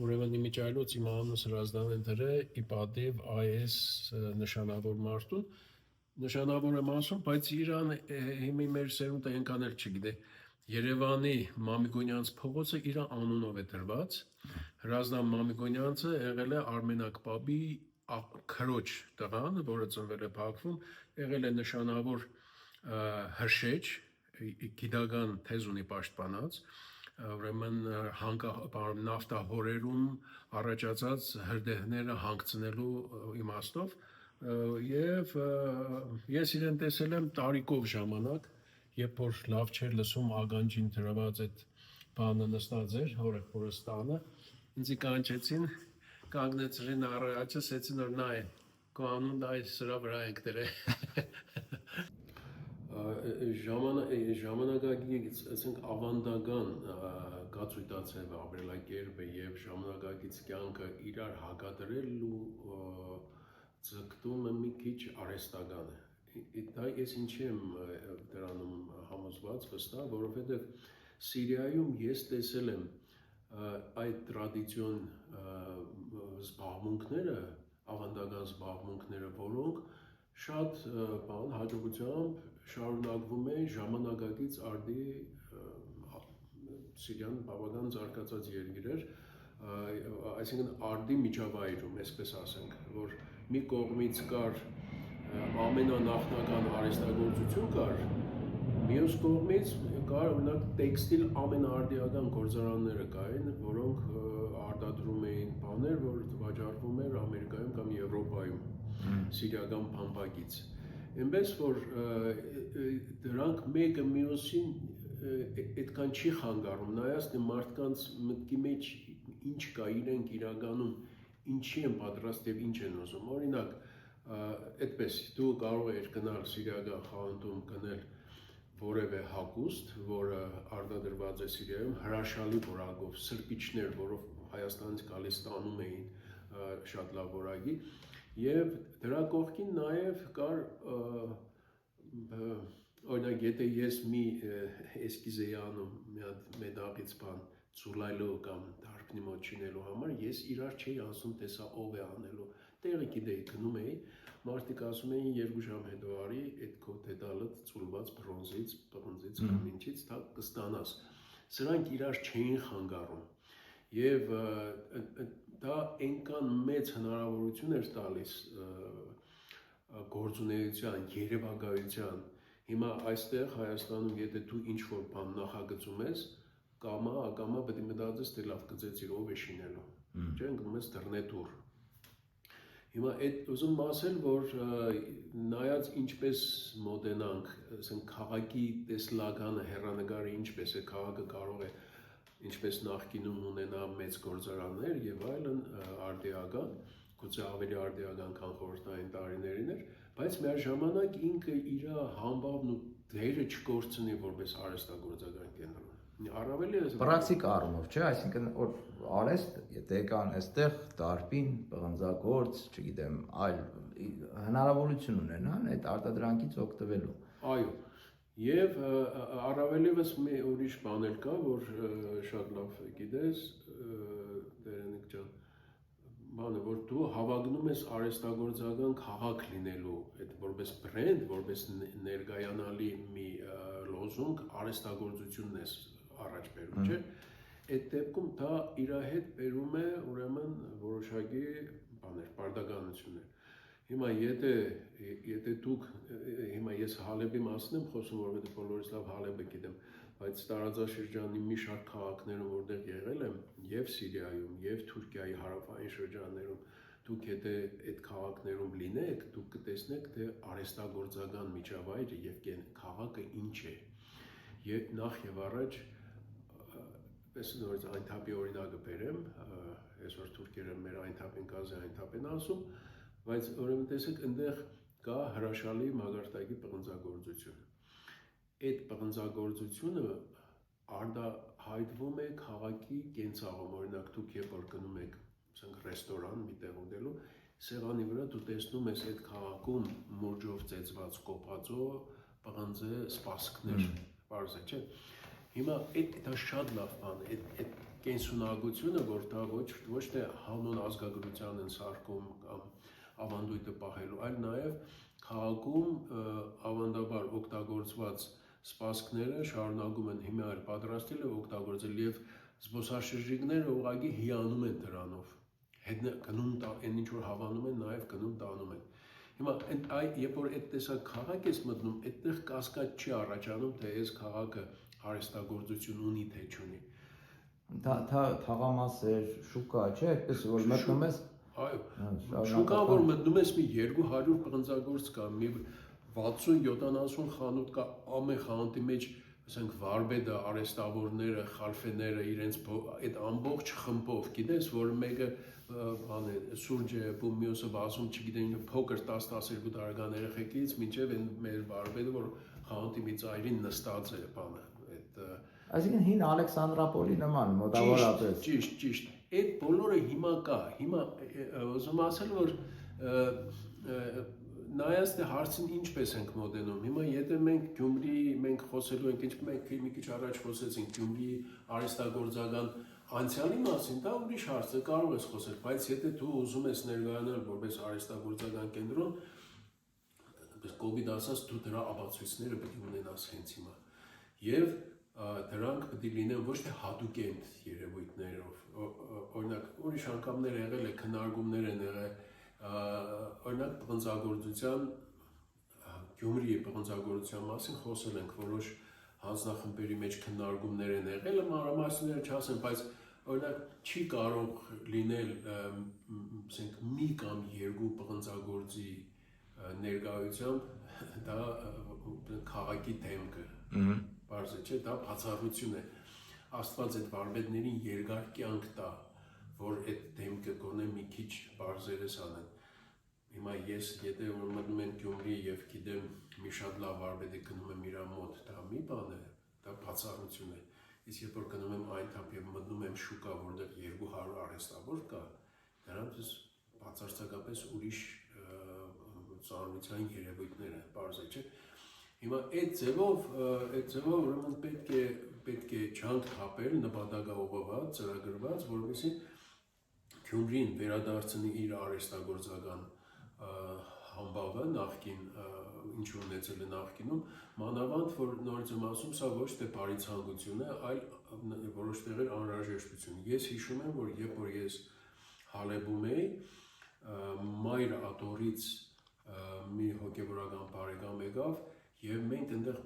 ուրեմն իմիջայլոց իմ անունս Հրազդան են դրել ի պատիվ այս նշանավոր մարդուն, նշանավոր եմ ասում, բայց իրան հիմի մեր սերունդը այնքան էլ չգիտե, Երևանի Մամիկոնյանց փողոցը իր անունով է դրված, Հրազդան Մամիկոնյանցը եղել է Արմենակ պապի քրոջ տղան, որը ծնվել է Բաքվում, եղել է նշանավոր հրշեջ, գիտական թեզ ունի պաշտպանած, ուրեմն նավթահորերում առաջացած հրդեհները հանգցնելու իմաստով եւ ես իրեն տեսել եմ տարիքով ժամանակ, երբ որ լավ չէր լսում ագանջին դրված այդ բանը նստած էր հորեղբորս տանը, ինձ կանչեցին, կանգնեցրին առաջ, ասեցին որ նա է, քո անունն այս սրա վրա ենք դրել։ Ժամանակակից, ասենք ավանդական գացույտացև ապրելակերպը եւ ժամանակակից կյանքը իրար հակադրելու ձգտումը մի քիչ արհեստական է։ Դա ես ինչի եմ դրանում համոզված վստահ, որովհետեւ Սիրիայում ես տեսել եմ այդ տրադիցիոն զբաղմունքները, ավանդական զբաղմունքները, որոնք շատ հաջողությամբ շարունակվում է ժամանակակից արդի Սիրիան բավական զարգացած երկիր էր, այսինքն արդի միջավայրում, այսպես ասենք, որ մի կողմից կար ամենանախնական արհեստագործություն կար, մյուս կողմից կար օրինակ տեքստիլ ամենաարդիական գործարանները կային, որոնք արտադրում էին բաներ, որ վաճառվում էր Ամերիկայում կամ Եվրոպայում, սիրիական բամբակից։ Այնպես որ դրանք մեկը մյուսին այդքան չի խանգարում, նայած թե մարդկանց մտքի մեջ ինչ կա, իրենք իրականում ինչի են պատրաստ եւ ինչ են ուզում։ Օրինակ, այդպես դու կարող ես գնալ Սիրիական խանութում գնել որևէ հագուստ, որը արտադրված է Սիրիայում, հրաշալի որակով, սրբիչներ, որով Հայաստանից գալիս տանում էին շատ լավ որակի, եւ դրա կողքին նաեւ կար օրինակ եթե ես մի էսկիզ էի անում մի հատ մետաղից բան ծուլայլու կամ դարբնի մոտ չինելու համար, ես իրար չէի ասում թե սա ով է անելու, տեղը գիտեի, գնում էի, մարդիկ ասում էին 2 ժամ հետո արի այդ քո դետալը ծուլված բրոնզից, պղնձից կամ ինչից դա կստանաս։ Սրանք իրար չէին խանգարում եւ դա այնքան մեծ հնարավորություն էր տալիս գործունեության, երևակայության։ Հիմա այստեղ Հայաստանում եթե դու ինչ-որ բան նախագծում ես, կամա ակամա պետք է մտածես թե լավ գծեցիր ով է շինելու։ Չէ՞, գնում ես դռնետուր։ Հիմա այդ ուզում ասել, որ նայած ինչպես մոտենանք, ասենք քաղաքի տեսլականը հեռանկարը ինչպես է, քաղաքը կարող է ինչպես նախկինում ունենա մեծ գործարաններ եւ այլն արդիական, գուցե ավելի արդիական քան խորհրդային տարիներին էր, բայց միաժամանակ ինքը իր համբավն ու դերը չկորցնի որպես արհեստագործական կենտրոն։ Առավել է պրակտիկ առումով, չէ, այսինքն որ արհեստ, եթե կան այստեղ դարբին, պղնձագործ, չգիտեմ, այլ հնարավորություն ունենան այդ արտադրանքից օգտվելու։ Այո, եւ առավելևս մի ուրիշ բան էլ կա, որ շատ լավ գիտես, Տերենիկ ջան, բանը, որ դու հավակնում ես արհեստագործական քաղաք լինելու, այդ որպես բրենդ, որպես ներկայանալի մի լոզունգ արհեստագործությունն ես առաջ բերում, չէ՞։ Այդ դեպքում դա իր հետ բերում է ուրեմն որոշակի բաներ, պարտականություններ։ Հիմա եթե դուք հիմա ես Հալեբի մասն եմ խոսում, որովհետեւ բոլորից լավ Հալեբը գիտեմ, բայց տարածաշրջանի մի շարք քաղաքներում, որտեղ եղել եմ, եւ Սիրիայում, եւ Թուրքիայի հարավային շրջաններում, դուք եթե այդ քաղաքներում լինեք, դուք կտեսնեք, թե արհեստագործական միջավայրը եւ քաղաքը ինչ է։ Եվ նախ եւ առաջ ես նորից այնթափի օրինակը բերեմ, այսօր թուրքերը մեր այնթափին կազի այնթափ են ասում, բայց ուրեմն տեսեք, այնտեղ կա հրաշալի մագարտակի պղնձագործություն։ Այդ պղնձագործությունը արտահայտվում է քաղաքի կենցաղում, օրինակ դուք երբ որ գնում եք, ասենք ռեստորան մի տեղ ուտելու, սեղանի վրա դու տեսնում ես այդ քաղաքում մուրճով ծեծված կոպածո պղնձե սպասքներ, պարզ է, չէ՞։ Հիմա դա շատ լավ բան է, այդ կենսունակությունը, որ դա ոչ թե հանուն ազգագրության են սարքում կամ ավանդույթը պահելու, այլ նաև քաղաքում ավանդաբար օգտագործված սպասքները շարունակում են հիմա էլ պատրաստել եւ օգտագործել եւ զբոսաշրջիկները ուղղակի հիանում են դրանով։ Գնում այն ինչ որ հավանում են, նաև գնում տանում են։ Հիմա երբ որ այդ տեսակ քաղաք ես մտնում, այդտեղ կասկած չի առաջանում, թե այս քաղաքը արհեստագործություն ունի թե չունի։ Թաղամասեր, շուկա, չէ՞, այդպես որ մտնում ես։ Այո, շուկան որ մտնում ես մի 200 պղնձագործ կա, մի 60-70 խանութ կա, ամեն խանութի մեջ ասենք վարպետը, արհեստավորները, խալֆեները իրենց այդ ամբողջ խմբով, գիտես, որ մեկը բան է, սուրճ է, ու մյուսը բացում, չգիտեմ, փոքր 10-12 տարեկան երեխեքից, մինչև այն մեր վարպետը, որ խանութի մի ծայրին նստած է, բանը, այդ Այսինքն հին Ալեքսանդրապոլի նման մոտավորապես։ Ճիշտ։ Այդ բոլորը հիմա կա։ Հիմա ուզում ասել, որ նայած թե հարցին ինչպես ենք մոտենում։ Հիմա եթե մենք Գյումրի, մենք խոսելու ենք, ինչ մենք մի քիչ առաջ խոսեցինք Գյումրի արհեստագործական անցյալի մասին, դա ուրիշ հարց է, կարող ես խոսել, բայց եթե դու ուզում ես ներկայանալ որպես արհեստագործական կենտրոն, այնպես կոպիտ ասած, դու դրա ապացույցները պետք է ունենաս հենց հիմա։ Եվ դրանք պետք է լինեն ոչ թե հատուկ են երևույթներով, օրինակ ուրիշ անգամներ եղել է քննարկումներ են եղել, օրինակ պղնձագործության Գյումրիի պղնձագործության մասին խոսել ենք որոշ հանձնախմբերի մեջ քննարկումներ են եղել, մանրամասները չասեմ, բայց օրինակ չի կարող լինել ասենք մի կամ երկու պղնձագործի ներկայությամբ դա քաղաքի դեմքը Պարզ է, չէ, դա բացառություն է։ Աստված այդ վարպետներին երկար կյանք տա, որ այդ դեմքը գոնե մի քիչ բարձերես անեն։ Հիմա ես եթե որ մտնում եմ Գյումրի եւ գիտեմ մի շատ լավ վարպետ է գնում եմ իր մոտ, դա մի բան է, դա բացառություն է։ Իսկ երբ որ գնում եմ այնտեղ եւ մտնում եմ շուկա, որտեղ 200 արհեստավոր կա, դրանց բացարձակապես ուրիշ ծանրության երևույթներ են, բարձ է, չէ։ Հիմա այդ ձևով ուրեմն պետք է ջանք հապել նպատակաուղղված, ծրագրված, որովհետեւ Գյումրին վերադարձնի իր արհեստագործական համբավը նախկին ինչ ունեցել է նախկինում, մանավանդ որ նորից եմ ասում, սա ոչ թե բարի ցանկություն է, այլ որոշ տեղեր անհրաժեշտություն։ Ես հիշում եմ, որ երբ որ ես Հալեբում էի, Մայր Աթորից մի հոգևորական բարեկամ եկավ եւ մենք այնտեղ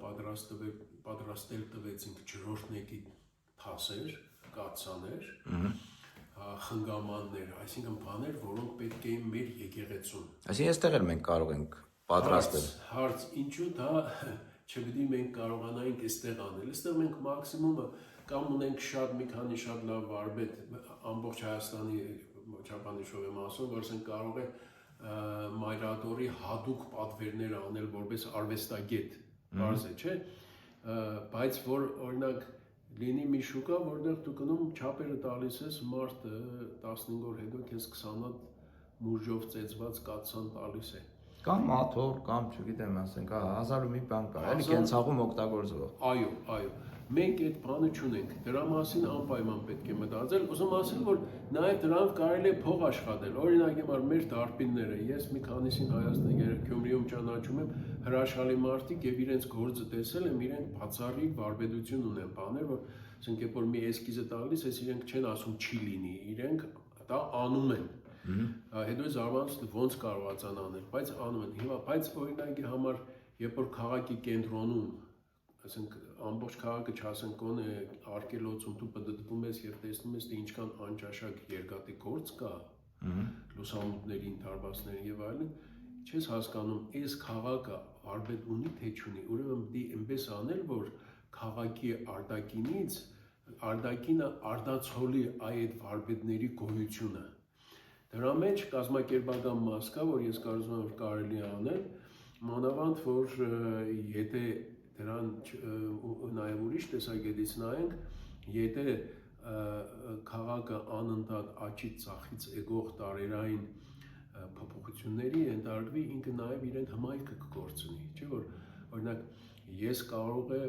պատրաստել տվեցինք ջրօրհնեկի թասեր, կաթսաներ, խնգամաններ, այսինքն բաներ, որոնք պետք էին մեր եկեղեցուն։ Այսինքն այստեղ էլ մենք կարող ենք պատրաստել։ Հարց, ինչու դա չպետք է մենք կարողանայինք այստեղ անել։ Այստեղ մենք մաքսիմումը կամ ունենք շատ մի քանի շատ լավ վարպետ ամբողջ Հայաստանի չափանիշով եմ ասում, որ ասենք կարող է Մայրաթորի հատուկ պատվերներ անել որպես արվեստագետ, բարձ է, չէ, բայց որ օրինակ լինի մի շուկա, որտեղ դու գնում չափերը տալիս ես մարդը 15 օր հետո քեզ 20 հատ մուրժով ծեծված կաթսան տալիս է։ Կամ աթոռ, կամ չգիտեմ, ասենք, հազար ու մի բան կա, էլի կենցաղում օգտագործվող։ Այո, մենք այդ բանը չունենք, դրա մասին անպայման պետք է մտածել, ուզում ասել, որ նաև դրանով կարելի է փող աշխատել, օրինակ հիմա մեր դարբինները, ես մի քանիսին Հայաստան Գյումրիում ճանաչում եմ հրաշալի մարդիկ եւ իրենց գործը տեսել եմ, իրենք բացառիկ վարպետություն ունեն, բաներ, որ ասենք երբ որ մի էսկիզը տալիս, ես իրենք չեն ասում չի լինի, իրենք դա անում են։ Հետո է զարմանում ոնց կարողացան անել, բայց անում են։ Հիմա բայց օրինակի համար, երբ որ քաղաքի կենտրոնում, ասենք ամբողջ քաղաքը չասենք կոնե արկելոցում դու պտտվում ես եւ տեսնում ես թե ինչքան անճաշակ երկաթի գործ կա, լուսամուտների, դարբասների եւ այլն, չես հասկանում, այս քաղաքը վարպետ ունի թե չունի, ուրեմն պետք է այնպես անել, որ քաղաքի արտաքինը արտացոլի այդ վարպետների գոյությունը։ Դրա մեջ կազմակերպական մաս կա, որ ես կարծում եմ, որ կարելի է անել, մանավանդ որ եթե դրան նաև ուրիշ տեսակետից նայենք, եթե քաղաքը անընդհատ աճից ծախից եկող տարերային փոփոխությունների ենթարկվի, ինքը նաև իրեն հմայքը կգործնի, չէ՞ որ օրինակ ես կարող է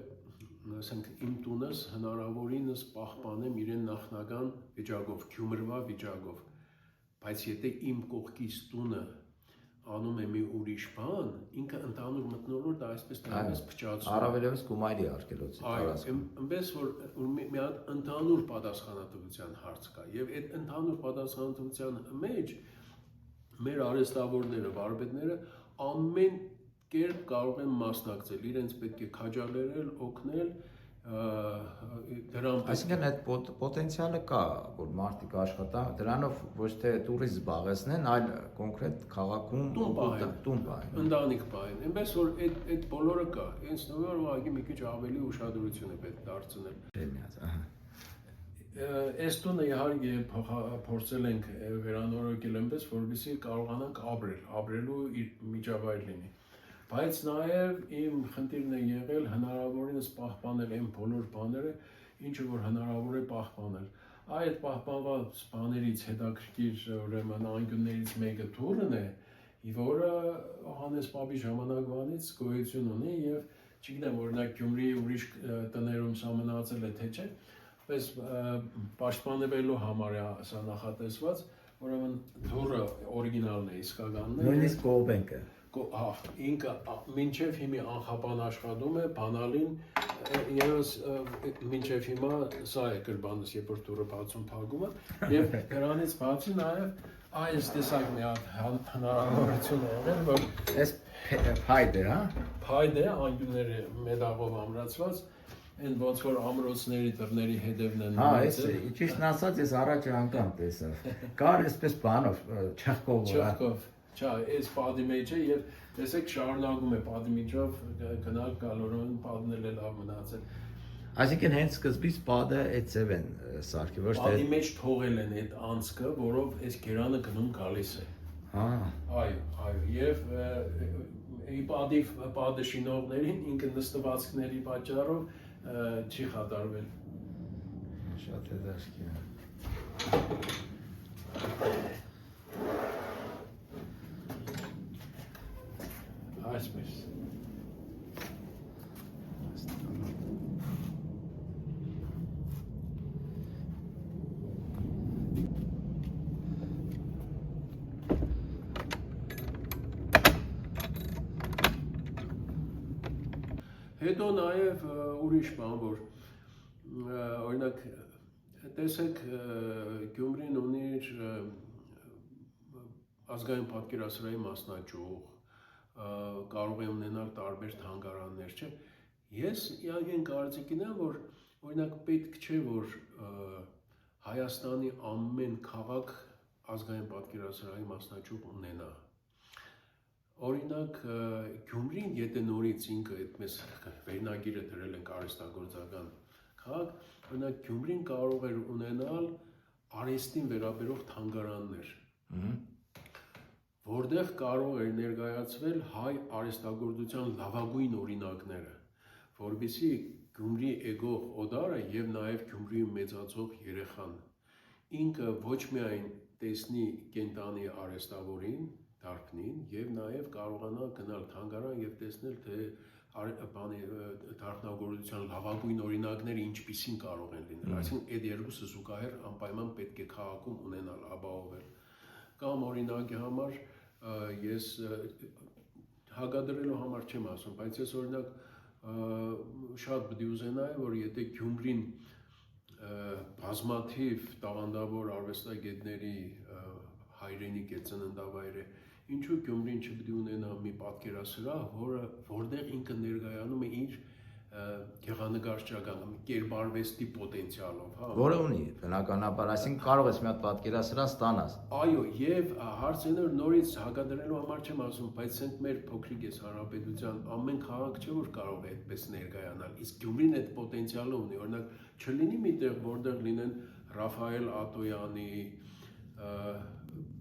ասենք իմ տունս հնարավորինս պահպանեմ իրեն նախնական վիճակով, Գյումրվա վիճակով, բայց եթե իմ կողքից տունը անում է մի ուրիշ բան, ինքը ընդհանուր մթնոլորտը այսպես տալիս փչացում։ Առավելևս Գումայրի արգելոցի տարածքում։ Այնպես որ մի հատ ընդհանուր պատասխանատվության հարց կա, եւ այդ ընդհանուր պատասխանատվության մեջ մեր արհեստավորները, վարպետները ամեն կերպ կարող են մասնակցել, իրենց պետք է քաջալերել, օգնել, դրան Այսինքն այդ պոտենցիալը կա, որ մարդիկ աշխատան, դրանով ոչ թե տուրիզմ զբաղեցնեն, այլ կոնկրետ քաղաքում տուն պահեն։ Ընտանիք պահեն։ Այնպես որ այդ բոլորը կա, ինձ թվում է ուղղակի մի քիչ ավելի ուշադրություն է պետք դարձնել։ Այս տունը իհարկե փորձել ենք վերանորոգել այնպես, որպեսզի կարողանանք ապրելու միջավայր լինի։ Բայց նաև իմ խնդիրն է եղել հնարավորինս պահպանել այն բոլոր բաները, ինչը որ հնարավոր է պահպանել։ Այդ պահպանված բաներից հետաքրքիր ուրեմն անկյուններից մեկը թուրն է, որը Հովհաննես պապի ժամանակվանից գոյություն ունի եւ չգիտեմ օրինակ Գյումրիի ուրիշ տներում սա մնացել է թե չէ, բայց պաշտպանելու համար է սա նախատեսված, ուրեմն թուրը օրիգինալն է, իսկականն է։ Նույնիսկ կողբենքը ինքը մինչև հիմի անխապան աշխատում է, բանալին ես մինչև հիմա սա է կրբանս, երբ որ տուրը բացում փակում է, եւ դրանից բացի նաեւ այս տեսակ մի հատ հնարավորություն է եղել, որ այս փայդ է, հա? Փայդ է, անկյունները մետաղով ամրացված, այն ոնց որ ամրոցների դռների հետևն են։ Հա, այս է, ճիշտն ասած, ես առաջ անգամ տեսա։ Կար այսպես բանով, չեղկով։ Չէ, այս падի մեջ է եւ տեսեք շարունակում է падի միջով գնալ գալորեն падնել է լավ մնացել։ Այսինքն հենց սկզբից падը այդ ձև են սարքի, ոչ թե падի մեջ թողել են այդ անցքը, որով այս գերանը գնում գալիս է։ Հա։ Այո, եւ падը շինողներին ինքը նստվածքների պատճառով չի խաթարվել։ Շատ հետաքրքիր է։ Այսպես։ Հետո նաև ուրիշ բան, որ օրինակ տեսեք Գյումրին ունի իր ազգային պատկերասրահի մասնաճյուղ, կարող է ունենալ տարբեր թանգարաններ, չէ։ Ես իհարկե կարծիքին եմ, որ օրինակ պետք չէ, որ Հայաստանի ամեն քաղաք ազգային պատկերասրահի մասնաճյուղ ունենա։ Օրինակ Գյումրին, եթե նորից ինքը այդպես վերնագիրը դրել են արհեստագործական քաղաք, օրինակ Գյումրին կարող էր ունենալ արհեստին վերաբերող թանգարաններ, որտեղ կարող էր ներկայացվել հայ արհեստագործության լավագույն օրինակները, որպեսզի Գյումրի եկող օդարը եւ նաեւ Գյումրիում մեծացող երեխան ինքը ոչ միայն տեսնի կենտանի արհեստավորին, դարբնին եւ նաեւ կարողանա գնալ թանգարան եւ տեսնել թե դարբնագործության լավագույն օրինակները ինչպիսին կարող են լինել, այսինքն այդ երկուսը զուգահեռ անպայման պետք է քաղաքում ունենալ, ապահովել։ Կամ օրինակի համար ես հակադրելու համար չեմ ասում, բայց ես օրինակ շատ պետք է ուզենայի, որ եթե Գյումրին բազմաթիվ տաղանդավոր արվեստագետների հայրենիք է, ծննդավայր է, ինչու Գյումրին չպետք է ունենա մի պատկերասրահ, որտեղ ինքը ներկայանում է իր գեղանկարչական կերպարվեստի պոտենցիալով, հա։ Որը ունի, բնականաբար, այսինքն կարող ես մի հատ պատկերասրահ ստանաս։ Այո, եւ հարցը նորից հակադրելու համար չեմ ասում, բայց ցենք մեր փոքրիկ ես հանրապետության ամեն քաղաք չէ որ կարող է այդպես ներկայանալ, իսկ Գյումրին այդ պոտենցիալը ունի, օրինակ չլինի միտեղ որտեղ լինեն Ռաֆայել Ատոյանի,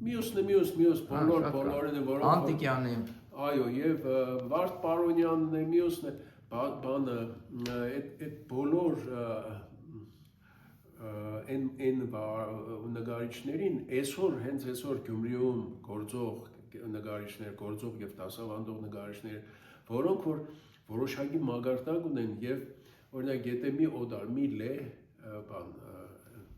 մյուս բոլորն են, որոնք Անտիկյանի, այո, եւ Վարդ Պարոնյանն է, մյուսն է, բանը այդ բոլոր այն նկարիչներին այսօր հենց այսօր Գյումրիում գործող նկարիչներ, գործող եւ դասավանդող նկարիչներ, որոնք որ որոշակի մագարտակ ունեն եւ օրինակ եթե մի օդար, մի լե բան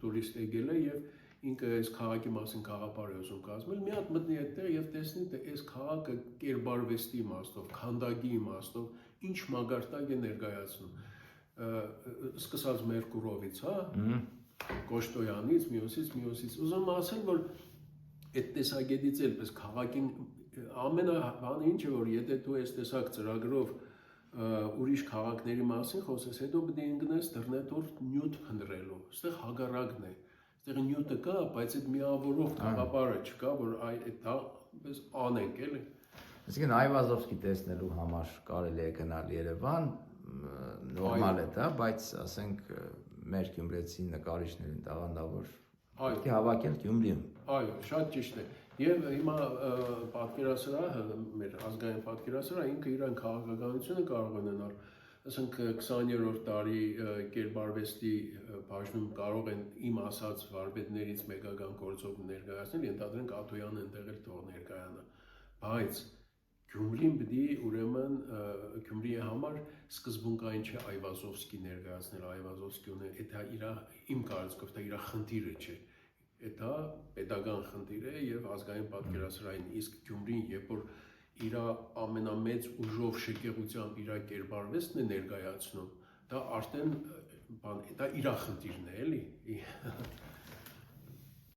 տուրիստ եկել է եւ ինքը այս քաղաքի մասին գաղափար է ուզում կազմել, մի հատ մտնի այդտեղ եւ տեսնի թե այս քաղաքը կերբարվեստի իմաստով, քանդակի իմաստով ինչ մագարտակ է ներկայացնում։ Սկսած Մերկուրովից, հա, Կոշտոյանից, մյուսից, ուզում ասել, որ այդ տեսակետից էլ պես քաղաքին ամենաբանը ինչ է, որ եթե դու այս տեսակ ծրագրով ուրիշ քաղաքների մասին խոսես, հետո պետք է ընկնես դռնետոր նյութ փնտրելու, այստեղ հագարակն է, այստեղ նյութը կա, բայց այդ միավորող գաղափարը չկա, որ դա պես անենք, էլի։ Այսինքն Այվազովսկի տեսնելու համար կարելի է գնալ Երևան, նորմալ է դա, բայց ասենք մեր գյումրեցի նկարիչներին տաղանդավոր պետք է հավաքել Գյումրիում։ Այո, շատ ճիշտ է։ Եվ հիմա պատկերասրահը, մեր ազգային պատկերասրահը ինքը իր քաղաքականությունը կարող է ունենալ, ասենք 20-րդ դարի կերպարվեստի բաժնում կարող են իմ ասած վարպետներից մեկական գործով ներկայացնել, ենթադրենք Աթոյանը այնտեղ էլ թող ներկայանա, բայց Գյումրին պետք է ուրեմն Գյումրիի համար սկզբունքային չէ Այվազովսկի ներկայացնել, Այվազովսկի ունի, դա իմ կարծիքով դա իր խնդիրը չէ, դա պետական խնդիր է եւ ազգային պատկերասրահային, իսկ Գյումրին երբ որ իր ամենամեծ ուժով շքեղությամբ իր կերպարվեստն է ներկայացնում, դա արդեն դա իր խնդիրն է, էլի։